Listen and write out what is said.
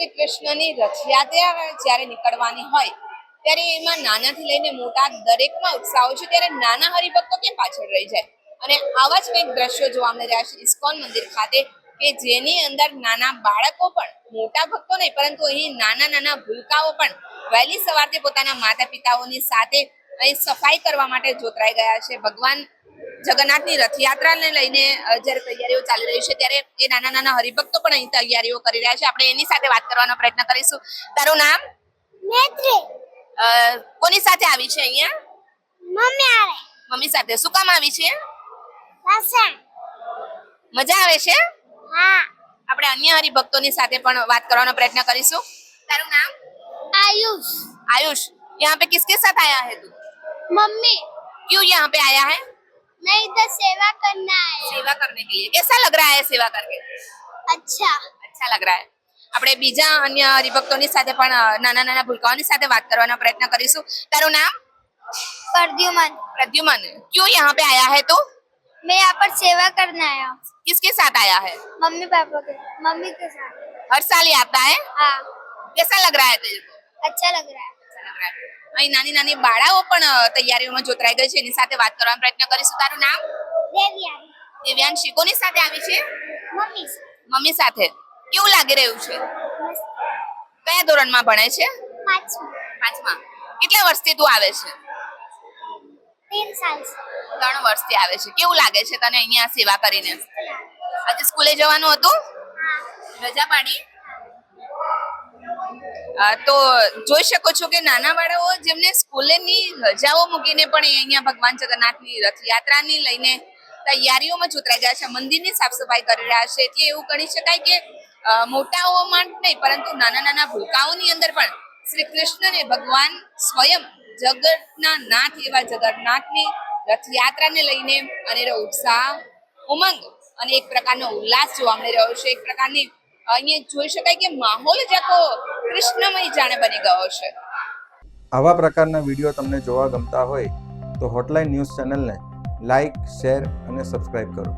શ્રી કૃષ્ણની રથયાત્રા જ્યારે નીકળવાની હોય ત્યારે એમાં નાનાથી લઈને મોટા દરેકમાં ઉત્સાહ હોય છે, ત્યારે નાના હરિભક્તો કેમ પાછળ રહી જાય? અને આવા જ કંઈક દ્રશ્યો જોવા મળી રહ્યા છે ઇસ્કોન મંદિર ખાતે, કે જેની અંદર નાના બાળકો પણ, મોટા ભક્તો નહીં પરંતુ અહીં નાના ભૂલકાઓ પણ વહેલી સવારથી પોતાના માતા પિતાઓની સાથે અહીં સફાઈ કરવા માટે જોતરાઈ ગયા છે. ભગવાન જગન્નાથની રથયાત્રાને લઈને જ્યારે તૈયારીઓ ચાલી રહી છે ત્યારે એ નાના હરિભક્તો પણ અહીં તૈયારીઓ કરી રહ્યા છે. આપણે એની સાથે વાત કરવાનો પ્રયત્ન કરીશું. તારું નામ? નેત્રી. કોની સાથે આવી છે અહીંયા? મમ્મી આવે. મમ્મી સાથે. શું કામ આવી છે? લસણ. મજા આવે છે? हाँ. આપણે અન્ય હરિભક્તોની સાથે પણ વાત કરવાનો પ્રયત્ન કરીશું. તારું નામ? आयुष. आयुष, यहाँ पे किसके साथ आया है तू? मम्मी. क्यों यहाँ पे आया है? मैं इधर सेवा करना आया. सेवा करने के लिए. कैसा लग रहा है सेवा करके? अच्छा. अच्छा लग रहा है. આપણે બીજા અન્ય હરિભક્તોની સાથે પણ નાના ભૂલકાઓની સાથે વાત કરવાનો પ્રયત્ન કરીશું. તારું નામ? प्रद्युमन. प्रद्युमन, क्यों यहाँ पे आया है तू? मैं यहाँ पर सेवा करने आया हूँ. किसके साथ आया है? मम्मी पापा के. मम्मी के साथ. हर साल ही आता है? हाँ. कैसा लग रहा है तुझे? अच्छा लग रहा है. अच्छा लग रहा है. અહીં નાની બાળાઓ પણ તૈયારીઓમાં જોતરાઈ ગઈ છે, એની સાથે વાત કરવાનો પ્રયત્ન કરીશું. તારું નામ? देवयानी. દિવ્યાંશી. કોની સાથે આવી છે? मम्मी. મમ્મી સાથે. કેવું લાગી રહ્યું છે? કયા ધોરણમાં ભણે છે? 5 પાંચમા. કેટલા વર્ષથી તું આવે છે? 3 साल से. 3 વર્ષથી આવે છે. કેવું લાગે છે તને અહીંયા સેવા કરીને? આજે સ્કૂલે જવાનું હતું? રજા પાડી? તો જોઈ શકો છો કે નાના બાળકો જેમને સ્કૂલેની રજાઓ મૂકીને પણ અહીંયા ભગવાન જગન્નાથની રથયાત્રાની લઈને તૈયારીઓમાં જોતરાઈ ગયા છે, મંદિરની સાફ સફાઈ કરી રહ્યા છે. એટલે એવું ગણી શકાય કે મોટાઓમાં નહીં પરંતુ નાના ભૂલકાઓની અંદર પણ શ્રી કૃષ્ણને ભગવાન સ્વયં જગતના નાથ એવા જગન્નાથની રથયાત્રાને લઈને અનેરો ઉત્સાહ, ઉમંગ અને એક પ્રકારનો ઉલ્લાસ જોવા મળી રહ્યો છે. એક પ્રકારની અહીંયા જોઈ શકાય કે માહોલ જ આખો કૃષ્ણમય જાણે બની ગયો છે. આવા પ્રકારના વિડીયો તમને જોવા ગમતા હોય તો હોટલાઇન ન્યૂઝ ચેનલને લાઇક, શેર અને સબસ્ક્રાઇબ કરો.